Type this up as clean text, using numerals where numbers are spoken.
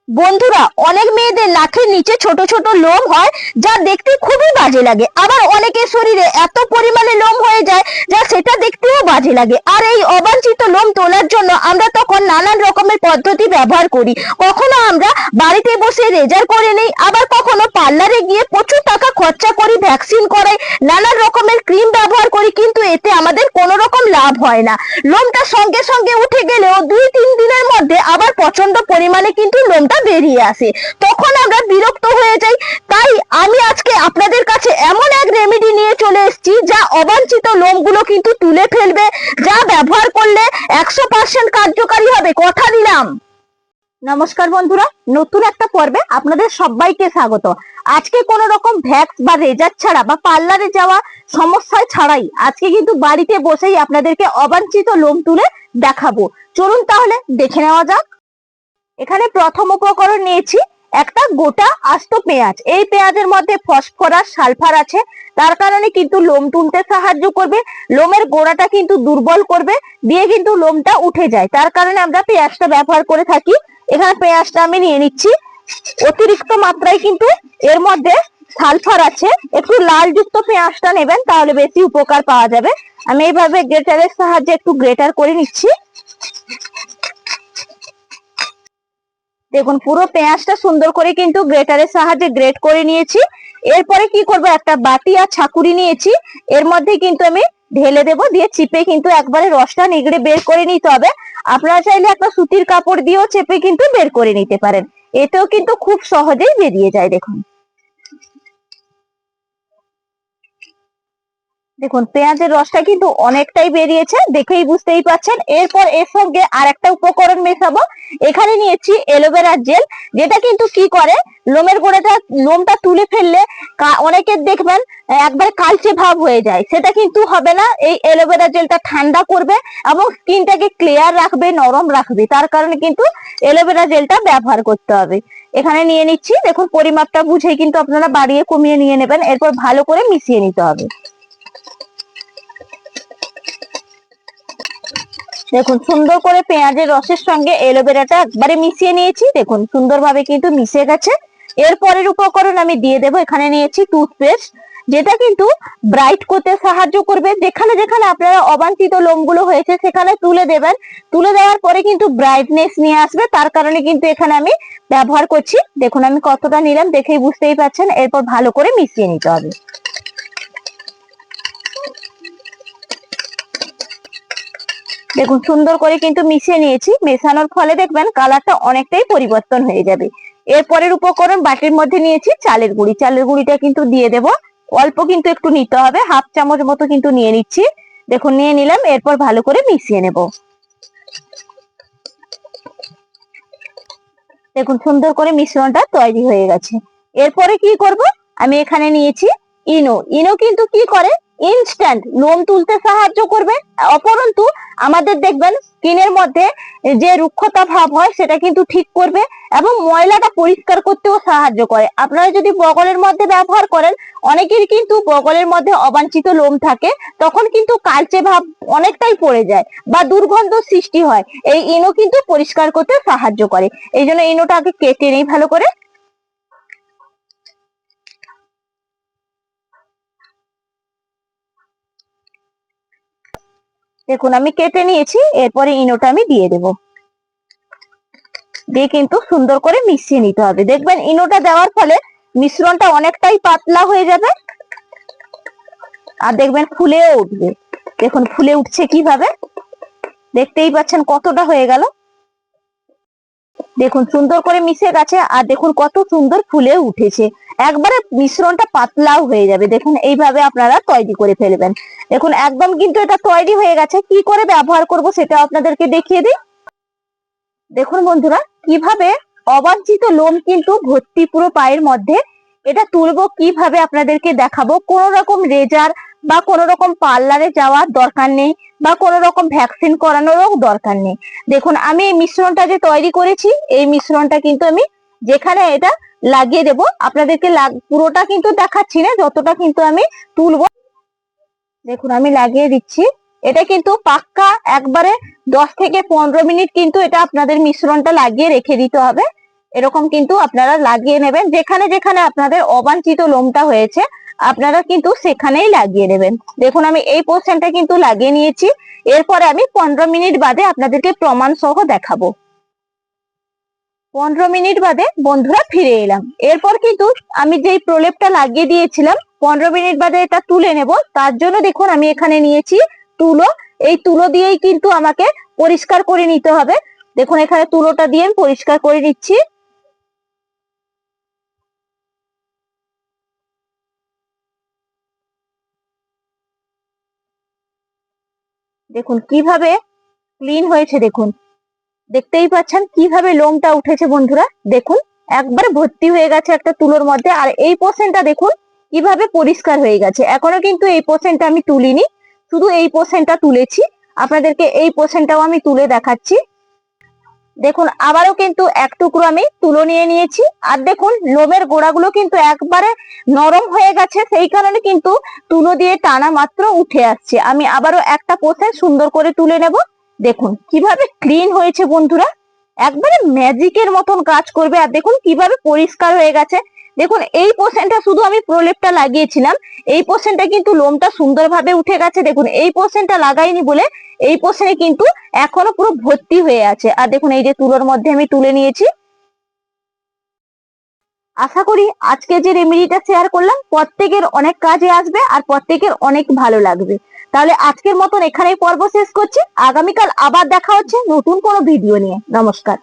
বন্ধুরা, অনেক মেয়েদের নাকের নিচে ছোট ছোট লোম হয়, যা দেখতে খুবই বাজে লাগে। আবার অনেকের শরীরে এত পরিমাণে লোম হয়ে যায় যা সেটা দেখতেও বাজে লাগে। আর এই অবাঞ্ছিত লোম তোলার জন্য আমরা তখন নানান রকমের পদ্ধতি ব্যবহার করি। কখনো আমরা বাড়িতে বসে রেজার করে নেই, আবার কখনো পার্লারে গিয়ে প্রচুর টাকা খরচা করি, ভ্যাকসিন করাই, নানান রকমের ক্রিম ব্যবহার করি, কিন্তু এতে আমাদের কোনো রকম লাভ হয় না। লোমটা সঙ্গে সঙ্গে উঠে গেলেও 2-3 দিনের মধ্যে আবার প্রচন্ড পরিমাণে কিন্তু লোমটা বেরিয়ে আসে। তখন আমরা বিরক্ত হয়ে যাই। তাই আমি আজকে আপনাদের কাছে এমন এক রেমেডি নিয়ে চলে এসেছি যা অবাঞ্ছিত লোমগুলো কিন্তু তুলে ফেলবে, যা ব্যবহার করলে 100% কার্যকারী হবে, কথা দিলাম। নমস্কার বন্ধুরা, নতুন একটা পর্বে আপনাদের সবাইকে স্বাগত। আজকে কোনো রকম ভ্যাক্স বা রেজার ছাড়া বা পার্লারে যাওয়া সমস্যায় ছাড়াই আজকে কিন্তু বাড়িতে বসেই আপনাদেরকে অবাঞ্ছিত লোম তুলে দেখাবো। চলুন তাহলে দেখে নেওয়া যাক। এখানে প্রথম উপকরণ নিয়েছি একটা গোটা আস্ত পেঁয়াজ। এই পেঁয়াজের মধ্যে ফসফরাস, সালফার আছে, তার কারণে কিন্তু লোম তুলতে সাহায্য করবে, লোমের গোড়াটা কিন্তু দুর্বল করবে, দিয়ে কিন্তু লোমটা উঠে যায়। তার কারণে আমরা পেঁয়াজটা ব্যবহার করে থাকি। এখানে পেঁয়াজটা আমি নিয়ে নিচ্ছি। অতিরিক্ত মাত্রায় কিন্তু এর মধ্যে সালফার আছে, একটু লাল যুক্ত পেঁয়াজটা নেবেন, তাহলে বেশি উপকার পাওয়া যাবে। আমি এইভাবে গ্রেটারের সাহায্যে একটু গ্রেটার করে নিচ্ছি। দেখুন, পুরো পেঁয়াজটা সুন্দর করে কিন্তু গ্রেটারের সাহায্যে গ্রেট করে নিয়েছি। এরপরে কি করব, একটা বাটি আর ছাকুরি নিয়েছি, এর মধ্যে কিন্তু আমি ঢেলে দেব, দিয়ে চিপে কিন্তু একবারে রসটা নিগড়ে বের করে নিতে হবে। আপনারা চাইলে একটা সুতির কাপড় দিয়েও চেপে কিন্তু বের করে নিতে পারেন, এতেও কিন্তু খুব সহজেই বেরিয়ে যায়। দেখুন পেঁয়াজের রসটা কিন্তু অনেকটাই বেরিয়েছে, দেখেই বুঝতেই পাচ্ছেন। এরপর এর সঙ্গে আর একটা উপকরণ মেশাবো। এখানে নিয়েছি অ্যালোভেরা জেল, যেটা কিন্তু কি করে, লোমের গোড়াটা, লোমটা তুলে ফেললে অনেকের দেখবেন একবার কালচে ভাব হয়ে যায়, সেটা কিন্তু হবে না। এই অ্যালোভেরা জেলটা ঠান্ডা করবে এবং স্কিনটাকে ক্লিয়ার রাখবে, নরম রাখবে। তার কারণে কিন্তু অ্যালোভেরা জেলটা ব্যবহার করতে হবে। এখানে নিয়ে নিচ্ছি। দেখুন পরিমাপটা বুঝেই কিন্তু আপনারা বাড়িয়ে কমিয়ে নিয়ে নেবেন। এরপর ভালো করে মিশিয়ে নিতে হবে। দেখুন সুন্দর করে পেঁয়াজের রসের সঙ্গে অ্যালোভেরাটা একবারে মিশিয়ে নিয়েছি। দেখুন সুন্দরভাবে কিন্তু মিশে গেছে। এরপরের উপকরণ আমি দিয়ে দেবো। এখানে নিয়েছি টুথপেস্ট, যেটা কিন্তু ব্রাইট করতে সাহায্য করবে। যেখানে যেখানে আপনারা অবাঞ্ছিত লোমগুলো হয়েছে সেখানে তুলে দেবেন, তুলে দেওয়ার পরে কিন্তু ব্রাইটনেস নিয়ে আসবে। তার কারণে কিন্তু এখানে আমি ব্যবহার করছি। দেখুন আমি কতটা নিলাম দেখেই বুঝতেই পারছেন। এরপর ভালো করে মিশিয়ে নিতে হবে। দেখুন সুন্দর করে কিন্তু মিশিয়ে নিয়েছি। মেশানোর ফলে দেখবেন কালারটা অনেকটাই পরিবর্তন হয়ে যাবে। এরপরের উপকরণ বাটির মধ্যে নিয়েছি চালের গুঁড়ি। চালের গুঁড়িটা কিন্তু দিয়ে দেব, অল্প কিন্তু একটু নিতে হবে, 1/2 চামচ মতো কিন্তু নিয়ে নিচ্ছি। দেখুন নিয়ে নিলাম। এরপর ভালো করে মিশিয়ে নেব। দেখুন সুন্দর করে মিশ্রণটা তৈরি হয়ে গেছে। এরপরে কি করব, আমি এখানে নিয়েছি ইনো। ইনো কিন্তু কি করে, ইনস্ট্যান্ট লোম তুলতে সাহায্য করবে, অপরন্তু আমাদের দেখবেন স্কিনের মধ্যে যে রুক্ষতা ভাব হয় সেটা কিন্তু ঠিক করবে এবং ময়লাটা পরিষ্কার করতেও সাহায্য করে। আপনারা যদি বগলের মধ্যে ব্যবহার করেন, অনেকের কিন্তু বগলের মধ্যে অবাঞ্ছিত লোম থাকে, তখন কিন্তু কালচে ভাব অনেকটাই পড়ে যায় বা দুর্গন্ধ সৃষ্টি হয়। এই ইনো কিন্তু পরিষ্কার করতে সাহায্য করে। এই জন্য ইনোটা আগে কেটে নেই ভালো করে। দেখুন আমি কেটে নিয়েছি। এরপরে ইনোটা আমি দিয়ে দেব, দিয়ে কিন্তু সুন্দর করে মিশিয়ে নিতে হবে। দেখবেন ইনোটা দেওয়ার ফলে মিশ্রণটা অনেকটাই পাতলা হয়ে যাবে আর দেখবেন ফুলেও উঠবে। দেখুন ফুলে উঠছে কিভাবে, দেখতেই পাচ্ছেন কতটা হয়ে গেল। দেখুন সুন্দর করে মিশে গেছে আর দেখুন কত সুন্দর ফুলে উঠেছে। একবারে মিশ্রণটা পাতলাও হয়ে যাবে। দেখুন এইভাবে আপনারা তৈরি করে ফেলবেন। দেখুন একদম কিন্তু এটা তৈরি হয়ে গেছে। কি করে ব্যবহার করব সেটা আপনাদেরকে দেখিয়ে দিই। দেখুন বন্ধুরা, কিভাবে অবাঞ্ছিত লোম কিন্তু ভর্তি পুরো পায়ের মধ্যে, এটা তুলবো কিভাবে আপনাদেরকে দেখাবো। কোন রকম রেজার বা কোন রকম পার্লারে যাওয়ার দরকার নেই বা কোন রকম ভ্যাকসিন করানোরও দরকার নেই। দেখুন আমি এই মিশ্রণটা যে তৈরি করেছি, এই মিশ্রণটা কিন্তু আমি যেখানে এটা লাগিয়ে দেব, আপনাদেরকে পুরোটা কিন্তু দেখাচ্ছি না, যতটা কিন্তু আমি তুলবো। দেখুন আমি লাগিয়ে দিচ্ছি। এটা কিন্তু পাক্কা একবারে 10 থেকে 15 মিনিট কিন্তু এটা আপনাদের মিশ্রণটা লাগিয়ে রেখে দিতে হবে। এরকম কিন্তু আপনারা লাগিয়ে নেবেন, যেখানে যেখানে আপনাদের অবাঞ্ছিত লোমটা হয়েছে আপনারা কিন্তু সেখানেই লাগিয়ে নেবেন। দেখুন আমি এই পোর্শনটা কিন্তু লাগিয়ে নিয়েছি। এরপরে আমি 15 মিনিট বাদে আপনাদেরকে প্রমাণ সহ দেখাবো। 15 মিনিট বাদে বন্ধুরা ফিরে এলাম। এরপর কিন্তু আমি যেই প্রলেপটা লাগিয়ে দিয়েছিলাম 15 মিনিট বাদে এটা তুলে নেব। তার জন্য দেখুন আমি এখানে নিয়েছি তুলো। এই তুলো দিয়েই কিন্তু আমাকে পরিষ্কার করে নিতে হবে। দেখুন এখানে তুলোটা দিয়ে আমি পরিষ্কার করে নিচ্ছি। দেখুন কিভাবে ক্লিন হয়েছে, দেখুন দেখতেই পাচ্ছেন কিভাবে লোমটা উঠেছে বন্ধুরা। দেখুন একবারে ভর্তি হয়ে গেছে একটা তুলোর মধ্যে। আর এই পোর্শনটা দেখুন কিভাবে পরিষ্কার হয়ে গেছে। এখনো কিন্তু এই পোর্শনটা আমি তুলিনি, শুধু এই পোর্শনটা তুলেছি। আপনাদেরকে এই পোর্শনটাও আমি তুলে দেখাচ্ছি। দেখুন আবারও কিন্তু এক টুকরো আমি তুলো নিয়ে নিয়েছি। আর দেখুন লোমের গোড়াগুলো কিন্তু একবারে নরম হয়ে গেছে, সেই কারণে কিন্তু তুলো দিয়ে টানা মাত্র উঠে আসছে। আমি আবারও একটা পোর্শন সুন্দর করে তুলে নেব। দেখুন কিভাবে ক্লিন হয়েছে বন্ধুরা, একবারে ম্যাজিকের মতন কাজ করবে। আর দেখুন কিভাবে পরিষ্কার হয়ে গেছে। দেখুন এই পোর্শনটা শুধু আমি প্রলেপটা লাগিয়েছিলাম, এই পোর্শনটা কিন্তু লোমটা সুন্দরভাবে উঠে গেছে। দেখুন এই পোর্শনটা লাগাইনি বলে এই পোর্শনে কিন্তু এখনো পুরো ভর্তি হয়ে আছে। আর দেখুন এই যে তুলোর মধ্যে আমি তুলে নিয়েছি। আশা করি আজকে যে রেমেডিটা শেয়ার করলাম প্রত্যেকের অনেক কাজে আসবে আর প্রত্যেকের অনেক ভালো লাগবে। তাহলে আজকের মতন এখানেই পর্ব শেষ করছি। আগামীকাল আবার দেখা হচ্ছে নতুন কোনো ভিডিও নিয়ে। নমস্কার।